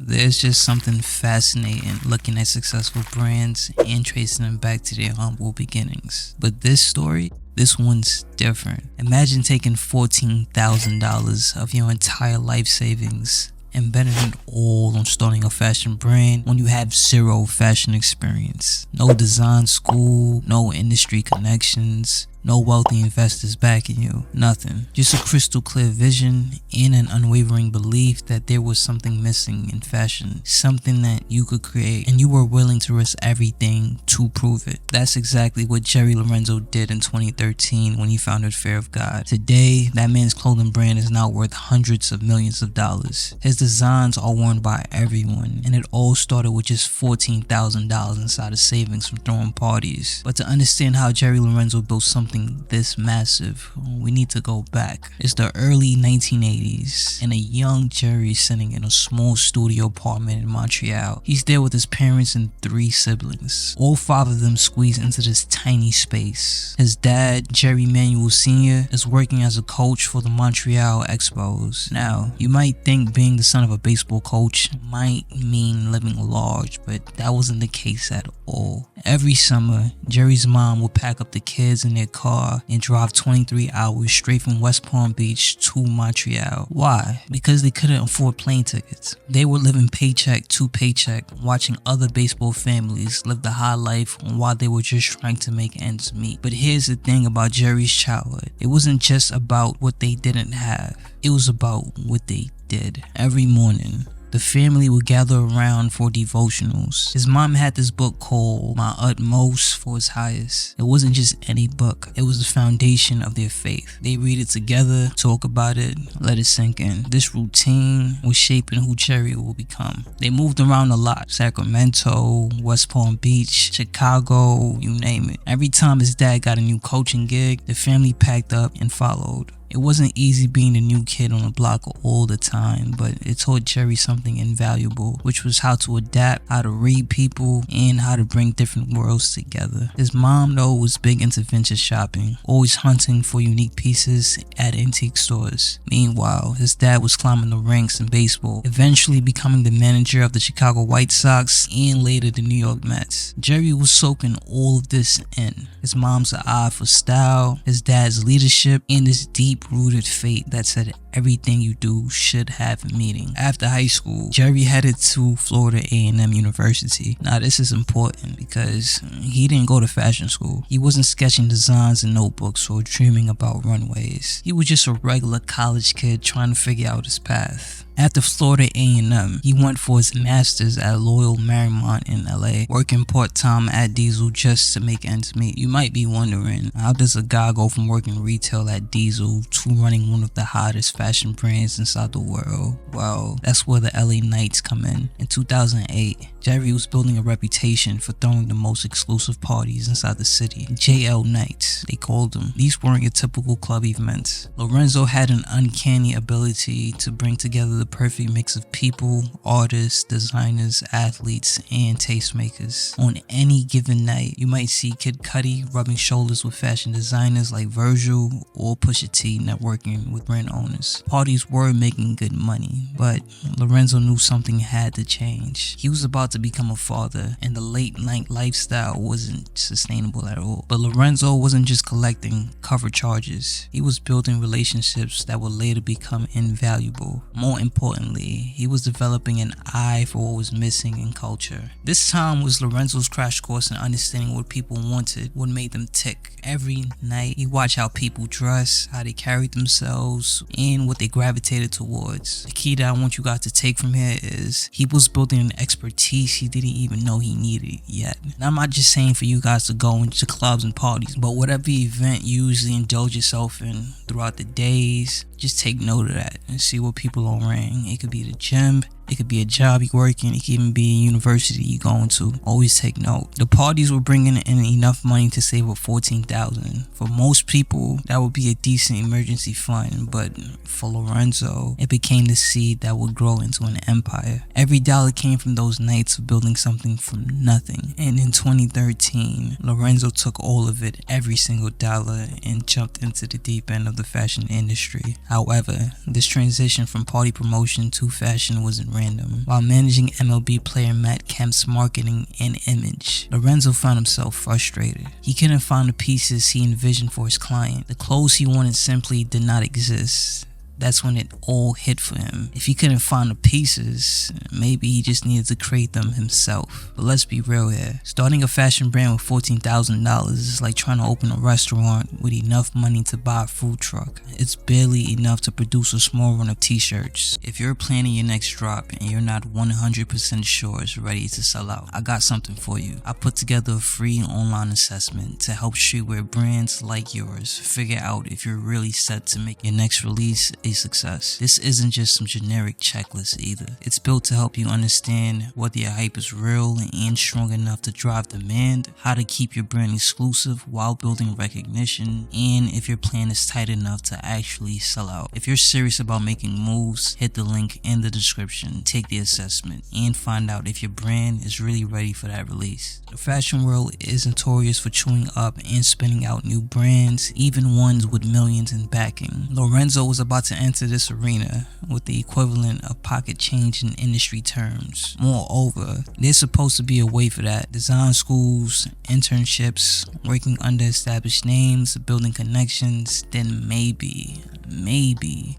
There's just something fascinating looking at successful brands and tracing them back to their humble beginnings. But this one's different. Imagine taking $14,000 of your entire life savings and betting it all on starting a fashion brand when you have zero fashion experience. No design school, no industry connections, no wealthy investors backing you, nothing. Just a crystal clear vision and an unwavering belief that there was something missing in fashion, something that you could create, and you were willing to risk everything to prove it. That's exactly what Jerry Lorenzo did in 2013 when he founded Fear of God. Today, that man's clothing brand is now worth hundreds of millions of dollars. His designs are worn by everyone, and it all started with just $14,000 inside of savings from throwing parties. But to understand how Jerry Lorenzo built something this massive, we need to go back. It's the early 1980s, and a young Jerry is sitting in a small studio apartment in Montreal. He's there with his parents and 3 siblings. All 5 of them squeezed into this tiny space. His dad, Jerry Manuel Sr., is working as a coach for the Montreal Expos. Now, you might think being the son of a baseball coach might mean living large, but that wasn't the case at all. Every summer, Jerry's mom would pack up the kids in their car and drive 23 hours straight from West Palm Beach to Montreal. Why? Because they couldn't afford plane tickets. They were living paycheck to paycheck, watching other baseball families live the high life while they were just trying to make ends meet. But here's the thing about Jerry's childhood. It wasn't just about what they didn't have. It was about what they did. Every morning, the family would gather around for devotionals. His mom had this book called My Utmost for His Highest. It wasn't just any book. It was the foundation of their faith. They read it together, talk about it, let it sink in. This routine was shaping who Jerry will become. They moved around a lot. Sacramento, West Palm Beach, Chicago, you name it. Every time his dad got a new coaching gig, the family packed up and followed. It wasn't easy being the new kid on the block all the time, but it taught Jerry something invaluable, which was how to adapt, how to read people, and how to bring different worlds together. His mom, though, was big into vintage shopping, always hunting for unique pieces at antique stores. Meanwhile, his dad was climbing the ranks in baseball, eventually becoming the manager of the Chicago White Sox and later the New York Mets. Jerry was soaking all of this in. His mom's eye for style, his dad's leadership, and his deep-rooted faith that said everything you do should have a meaning. After high school, Jerry headed to Florida A&M University. Now this is important because he didn't go to fashion school. He wasn't sketching designs in notebooks or dreaming about runways. He was just a regular college kid trying to figure out his path. After Florida A&M, he went for his master's at Loyola Marymount in LA, working part-time at Diesel just to make ends meet. You might be wondering, how does a guy go from working retail at Diesel to running one of the hottest fashion brands inside the world? Well, that's where the LA Knights come in. In 2008, Jerry was building a reputation for throwing the most exclusive parties inside the city. JL Nights, they called them. These weren't your typical club events. Lorenzo had an uncanny ability to bring together the perfect mix of people, artists, designers, athletes, and tastemakers. On any given night, you might see Kid Cudi rubbing shoulders with fashion designers like Virgil or Pusha T networking with brand owners. Parties were making good money, but Lorenzo knew something had to change. He was about to become a father, and the late night lifestyle wasn't sustainable at all. But Lorenzo wasn't just collecting cover charges. He was building relationships that would later become invaluable. More importantly, he was developing an eye for what was missing in culture. This time was Lorenzo's crash course in understanding what people wanted, what made them tick. Every night, he watched how people dress, how they carried themselves, and what they gravitated towards. The key that I want you guys to take from here is he was building an expertise he didn't even know he needed yet. And I'm not just saying for you guys to go into clubs and parties, but whatever event you usually indulge yourself in throughout the days, just take note of that and see what people are wearing. It could be the gym, it could be a job you work in, it could even be a university you going to. Always take note. The parties were bringing in enough money to save up $14,000. For most people, that would be a decent emergency fund, but for Lorenzo, it became the seed that would grow into an empire. Every dollar came from those nights of building something from nothing. And in 2013, Lorenzo took all of it, every single dollar, and jumped into the deep end of the fashion industry. However, this transition from party promotion to fashion wasn't random. While managing MLB player Matt Kemp's marketing and image, Lorenzo found himself frustrated. He couldn't find the pieces he envisioned for his client. The clothes he wanted simply did not exist. That's when it all hit for him. If he couldn't find the pieces, maybe he just needed to create them himself. But let's be real here. Starting a fashion brand with $14,000 is like trying to open a restaurant with enough money to buy a food truck. It's barely enough to produce a small run of t-shirts. If you're planning your next drop and you're not 100% sure it's ready to sell out, I got something for you. I put together a free online assessment to help streetwear brands like yours figure out if you're really set to make your next release a success. This isn't just some generic checklist either. It's built to help you understand whether your hype is real and strong enough to drive demand, how to keep your brand exclusive while building recognition, and if your plan is tight enough to actually sell out. If you're serious about making moves, hit the link in the description, take the assessment, and find out if your brand is really ready for that release. The fashion world is notorious for chewing up and spinning out new brands, even ones with millions in backing. Lorenzo was about to enter this arena with the equivalent of pocket change in industry terms. Moreover, there's supposed to be a way for that. Design schools, internships, working under established names, building connections, then maybe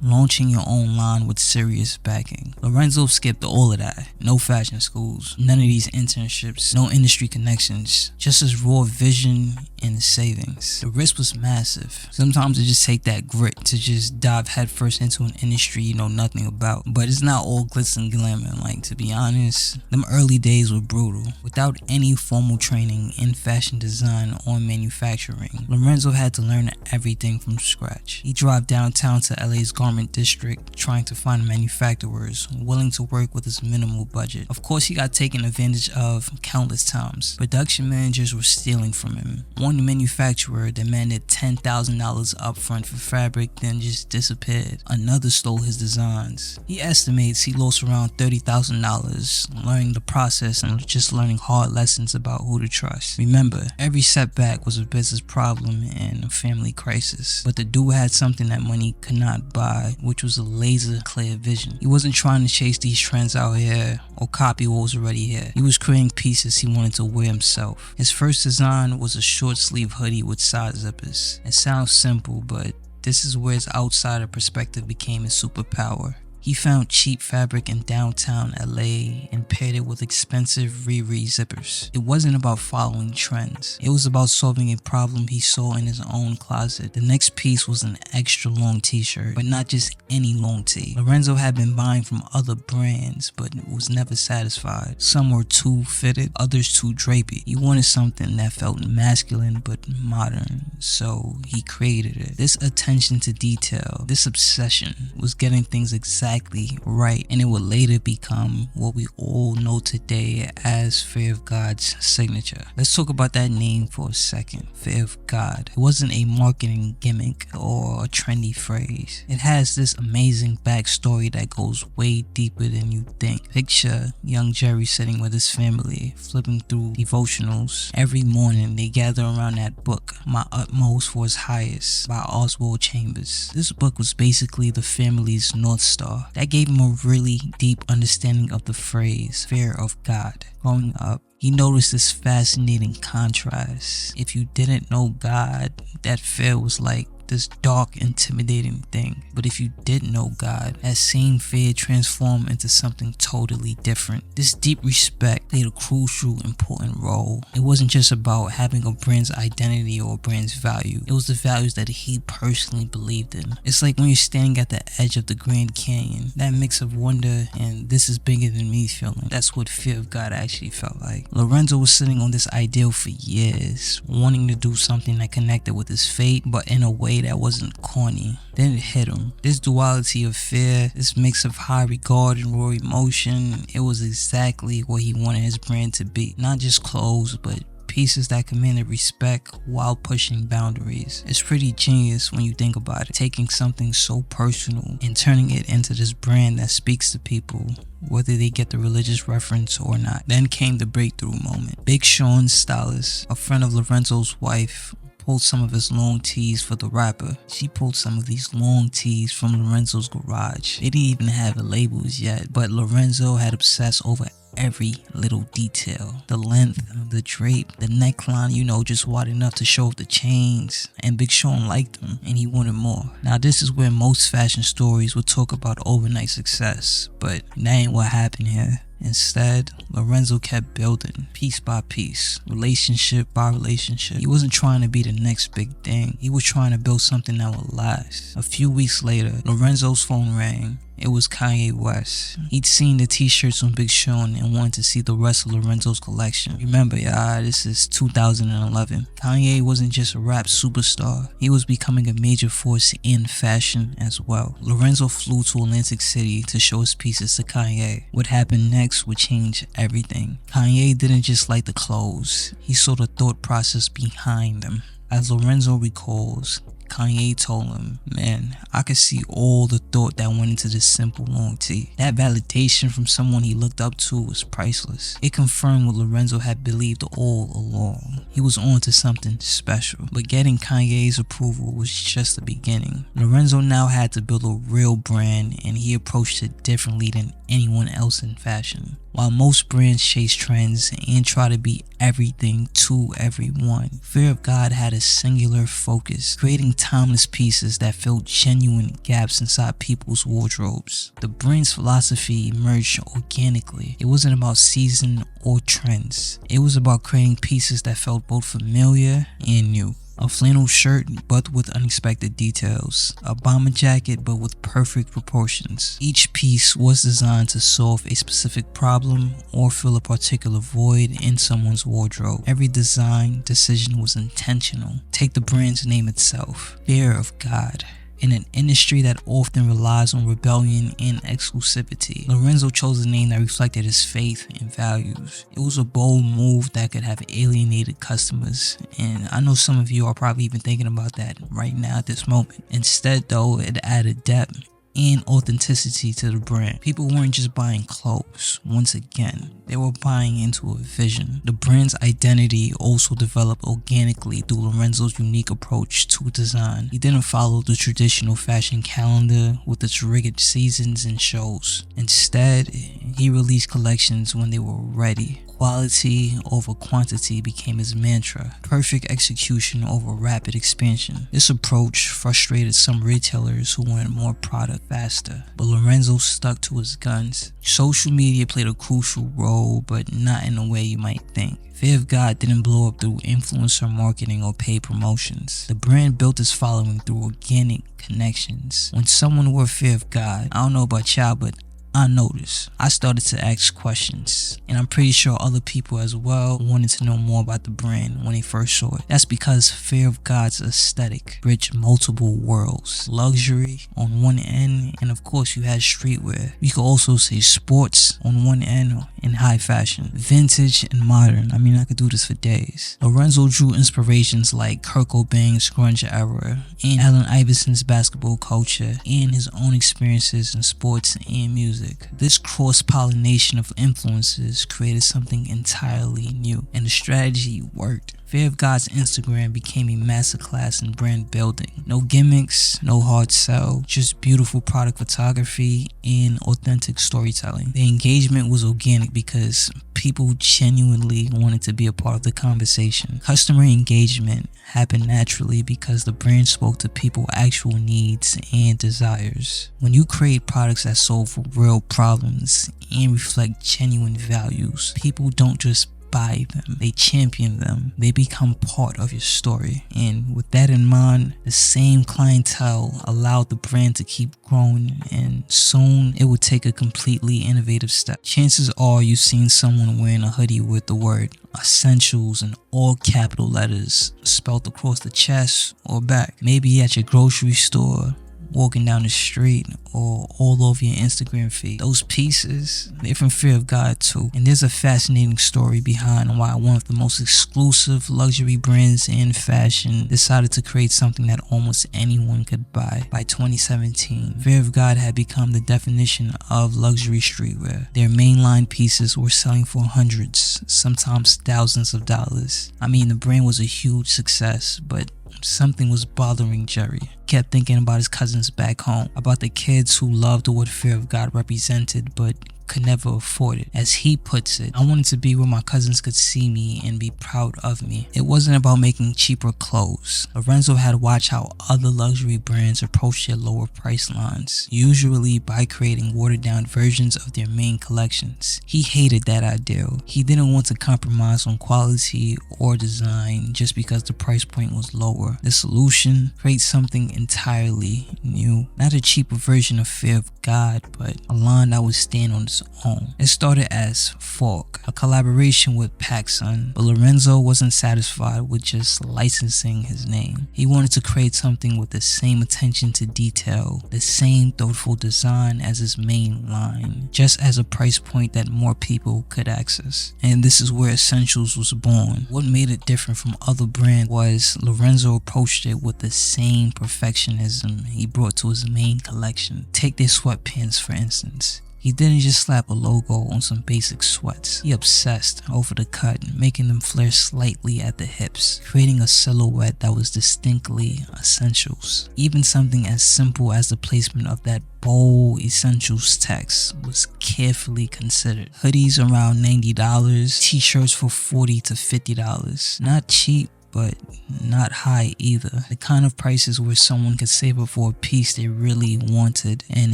launching your own line with serious backing. Lorenzo skipped all of that. No fashion schools, none of these internships, no industry connections, just his raw vision and savings. The risk was massive. Sometimes it just takes that grit to just dive headfirst into an industry you know nothing about. But it's not all glitz and glamour. Like, to be honest, them early days were brutal. Without any formal training in fashion design or manufacturing, Lorenzo had to learn everything from scratch. He drove downtown to LA's garment district trying to find manufacturers willing to work with his minimal budget. Of course, he got taken advantage of countless times. Production managers were stealing from him. One manufacturer demanded $10,000 upfront for fabric, then just disappeared. Another stole his designs. He estimates he lost around $30,000 learning the process and just learning hard lessons about who to trust. Remember, every setback was a business problem and a family crisis. But the dude had something that money could not buy, which was a laser clear vision. He wasn't trying to chase these trends out here or copy what was already here. He was creating pieces he wanted to wear himself. His first design was a short sleeve hoodie with side zippers. It sounds simple, but this is where his outsider perspective became his superpower. He found cheap fabric in downtown LA and paired it with expensive Riri zippers. It wasn't about following trends. It was about solving a problem he saw in his own closet. The next piece was an extra long t-shirt, but not just any long tee. Lorenzo had been buying from other brands, but was never satisfied. Some were too fitted, others too drapey. He wanted something that felt masculine but modern, so he created it. This attention to detail, this obsession, was getting things exactly right, and it would later become what we all know today as Fear of God's signature. Let's talk about that name for a second. Fear of God. It wasn't a marketing gimmick or a trendy phrase. It has this amazing backstory that goes way deeper than you think. Picture young Jerry sitting with his family, flipping through devotionals. Every morning they gather around that book, My Utmost for His Highest by Oswald Chambers. This book was basically the family's North Star. That gave him a really deep understanding of the phrase fear of God. Growing up, he noticed this fascinating contrast. If you didn't know God, that fear was like this dark, intimidating thing. But if you did know God, that same fear transformed into something totally different. This deep respect played a crucial, important role. It wasn't just about having a brand's identity or a brand's value. It was the values that he personally believed in. It's like when you're standing at the edge of the Grand Canyon, that mix of wonder and this is bigger than me feeling. That's what fear of God actually felt like. Lorenzo was sitting on this ideal for years, wanting to do something that connected with his faith, but in a way that wasn't corny. Then it hit him. This duality of fear, this mix of high regard and raw emotion, it was exactly what he wanted his brand to be. Not just clothes, but pieces that commanded respect while pushing boundaries. It's pretty genius when you think about it. Taking something so personal and turning it into this brand that speaks to people, whether they get the religious reference or not. Then came the breakthrough moment. Big Sean's stylist, a friend of Lorenzo's wife, pulled some of his long tees for the rapper. She pulled some of these long tees from Lorenzo's garage. They didn't even have the labels yet, but Lorenzo had obsessed over every little detail. The length, the drape, the neckline, just wide enough to show off the chains. And Big Sean liked them, and he wanted more. Now this is where most fashion stories would talk about overnight success, but that ain't what happened here. Instead, Lorenzo kept building piece by piece, relationship by relationship. He wasn't trying to be the next big thing. He was trying to build something that would last. A few weeks later, Lorenzo's phone rang. It was Kanye West. He'd seen the t-shirts on Big Sean and wanted to see the rest of Lorenzo's collection. Remember, y'all, this is 2011. Kanye wasn't just a rap superstar. He was becoming a major force in fashion as well. Lorenzo flew to Atlantic City to show his pieces to Kanye. What happened next would change everything. Kanye didn't just like the clothes. He saw the thought process behind them. As Lorenzo recalls, Kanye told him, "Man, I could see all the thought that went into this simple long tee." That validation from someone he looked up to was priceless. It confirmed what Lorenzo had believed all along. He was on to something special. But getting Kanye's approval was just the beginning. Lorenzo now had to build a real brand, and he approached it differently than anyone else in fashion. While most brands chase trends and try to be everything to everyone, Fear of God had a singular focus, creating timeless pieces that filled genuine gaps inside people's wardrobes. The brand's philosophy emerged organically. It wasn't about season or trends. It was about creating pieces that felt both familiar and new. A flannel shirt but with unexpected details. A bomber jacket but with perfect proportions. Each piece was designed to solve a specific problem or fill a particular void in someone's wardrobe. Every design decision was intentional. Take the brand's name itself, Fear of God. In an industry that often relies on rebellion and exclusivity, Lorenzo chose a name that reflected his faith and values. It was a bold move that could have alienated customers, and I know some of you are probably even thinking about that right now at this moment. Instead though, it added depth and authenticity to the brand. People weren't just buying clothes. Once again, they were buying into a vision. The brand's identity also developed organically through Lorenzo's unique approach to design. He didn't follow the traditional fashion calendar with its rigid seasons and shows. Instead, he released collections when they were ready. Quality over quantity became his mantra. Perfect execution over rapid expansion. This approach frustrated some retailers who wanted more product faster, but Lorenzo stuck to his guns. Social media played a crucial role, but not in the way you might think. Fear of God didn't blow up through influencer marketing or paid promotions. The brand built its following through organic connections. When someone wore Fear of God, I don't know about y'all, but I noticed. I started to ask questions, and I'm pretty sure other people as well wanted to know more about the brand when they first saw it. That's because Fear of God's aesthetic bridged multiple worlds. Luxury on one end, and of course you had streetwear. You could also say sports on one end and high fashion. Vintage and modern. I mean, I could do this for days. Lorenzo drew inspirations like Kurt Cobain's grunge era, and Allen Iverson's basketball culture, and his own experiences in sports and music. This cross-pollination of influences created something entirely new, and the strategy worked. Fear of God's Instagram became a masterclass in brand building. No gimmicks, no hard sell, just beautiful product photography and authentic storytelling. The engagement was organic because people genuinely wanted to be a part of the conversation. Customer engagement happened naturally because the brand spoke to people's actual needs and desires. When you create products that solve real problems and reflect genuine values, people don't just buy them, they champion them. They become part of your story. And with that in mind, the same clientele allowed the brand to keep growing, and soon it would take a completely innovative step. Chances are you've seen someone wearing a hoodie with the word essentials in all capital letters spelled across the chest or back. Maybe at your grocery store, walking down the street, or all over your Instagram feed. Those pieces, they're from Fear of God too. And there's a fascinating story behind why one of the most exclusive luxury brands in fashion decided to create something that almost anyone could buy. By 2017, Fear of God had become the definition of luxury streetwear. Their mainline pieces were selling for hundreds, sometimes thousands of dollars. I mean, the brand was a huge success, but something was bothering Jerry. He kept thinking about his cousins back home, about the kids who loved what fear of God represented but could never afford it. As he puts it, I wanted to be where my cousins could see me and be proud of me. It wasn't about making cheaper clothes. Lorenzo had watched how other luxury brands approached their lower price lines, usually by creating watered down versions of their main collections. He hated that ideal. He didn't want to compromise on quality or design just because the price point was lower. The solution: create something entirely new. Not a cheaper version of Fear of God, but a line that would stand on its own. It started as F.O.G, a collaboration with PacSun, but Lorenzo wasn't satisfied with just licensing his name. He wanted to create something with the same attention to detail, the same thoughtful design as his main line, just as a price point that more people could access. And this is where Essentials was born. What made it different from other brands was Lorenzo approached it with the same perfectionism he brought to his main collection. Take their sweatpants for instance. He didn't just slap a logo on some basic sweats. He obsessed over the cut, making them flare slightly at the hips, creating a silhouette that was distinctly Essentials. Even something as simple as the placement of that bold Essentials text was carefully considered. Hoodies around $90, t-shirts for $40 to $50. Not cheap, but not high either. The kind of prices where someone could save up for a piece they really wanted. And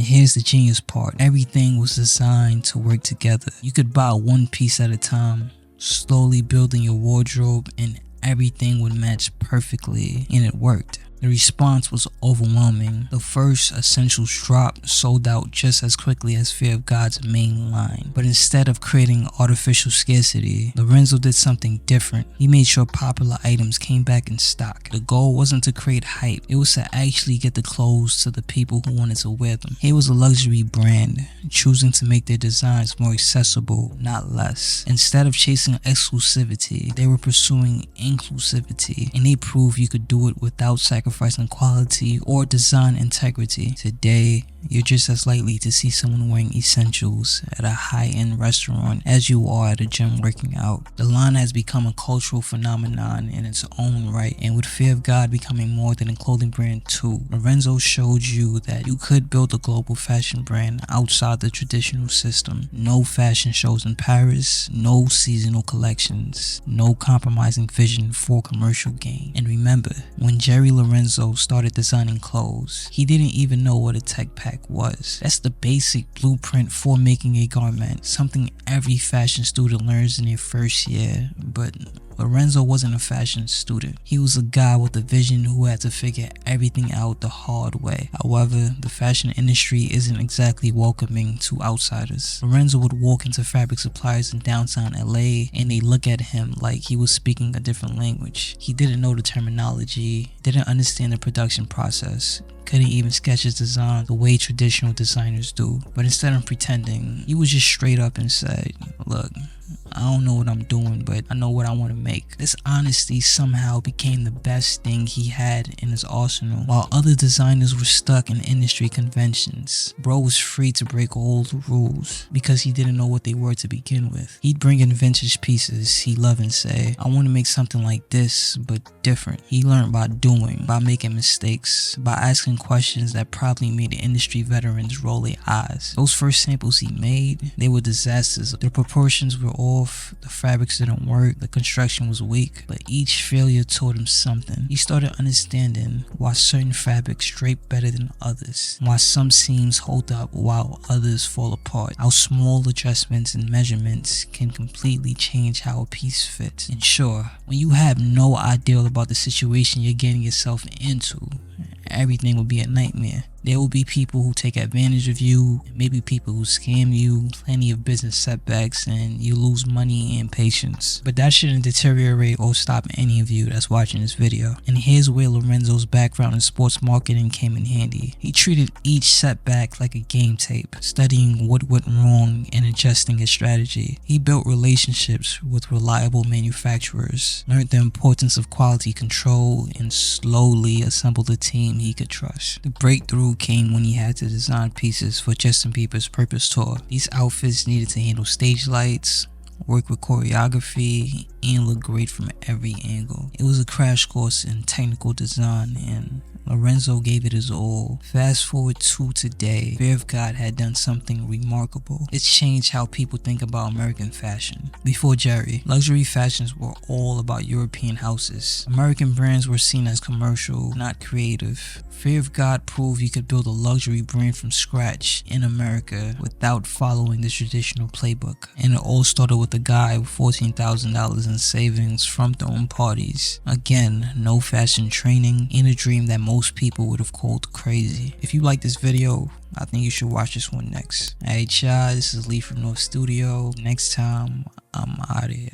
here's the genius part: everything was designed to work together. You could buy one piece at a time, slowly building your wardrobe, and everything would match perfectly, and it worked. The response was overwhelming. The first Essentials drop sold out just as quickly as Fear of God's main line. But instead of creating artificial scarcity, Lorenzo did something different. He made sure popular items came back in stock. The goal wasn't to create hype, it was to actually get the clothes to the people who wanted to wear them. Here was a luxury brand choosing to make their designs more accessible, not less. Instead of chasing exclusivity, they were pursuing inclusivity, and they proved you could do it without sacrificing quality or design integrity. Today, you're just as likely to see someone wearing Essentials at a high-end restaurant as you are at a gym working out. The line has become a cultural phenomenon in its own right, and with Fear of God becoming more than a clothing brand too, Lorenzo showed you that you could build a global fashion brand outside the traditional system. No fashion shows in Paris, no seasonal collections, no compromising vision for commercial gain. And remember, when Jerry Lorenzo started designing clothes, he didn't even know what a tech pack was. That's the basic blueprint for making a garment, something every fashion student learns in their first year. But Lorenzo wasn't a fashion student. He was a guy with a vision who had to figure everything out the hard way. However, the fashion industry isn't exactly welcoming to outsiders. Lorenzo would walk into fabric suppliers in downtown LA and they look at him like he was speaking a different language. He didn't know the terminology, didn't understand the production process, couldn't even sketch his design the way traditional designers do. But instead of pretending, he was just straight up and said, "Look, I don't know what I'm doing, but I know what I want to make." This honesty somehow became the best thing he had in his arsenal. While other designers were stuck in industry conventions, bro was free to break all the rules because he didn't know what they were to begin with. He'd bring in vintage pieces he loved and say, "I want to make something like this, but different." He learned by doing, by making mistakes, by asking questions that probably made the industry veterans roll their eyes. Those first samples he made, they were disasters. The proportions were off, the fabrics didn't work, the construction was weak, but each failure taught him something. He started understanding why certain fabrics drape better than others, why some seams hold up while others fall apart, how small adjustments and measurements can completely change how a piece fits. And sure, when you have no idea about the situation you're getting yourself into, everything will be a nightmare. There will be people who take advantage of you, maybe people who scam you, plenty of business setbacks, and you lose money and patience. But that shouldn't deteriorate or stop any of you that's watching this video. And here's where Lorenzo's background in sports marketing came in handy. He treated each setback like a game tape, studying what went wrong and adjusting his strategy. He built relationships with reliable manufacturers, learned the importance of quality control, and slowly assembled a team he could trust. The breakthrough came when he had to design pieces for Justin Bieber's Purpose Tour. These outfits needed to handle stage lights, work with choreography, and look great from every angle. It was a crash course in technical design, and Lorenzo gave it his all. Fast forward to today, Fear of God had done something remarkable. It's changed how people think about American fashion. Before Jerry, luxury fashions were all about European houses. American brands were seen as commercial, not creative. Fear of God proved you could build a luxury brand from scratch in America without following the traditional playbook. And it all started with a guy with $14,000 in savings from throwing parties. Again, no fashion training, and a dream that most people would have called crazy. If you like this video, I think you should watch this one next. Alright y'all, this is Lee from Norff Studio. Next time, I'm out of here.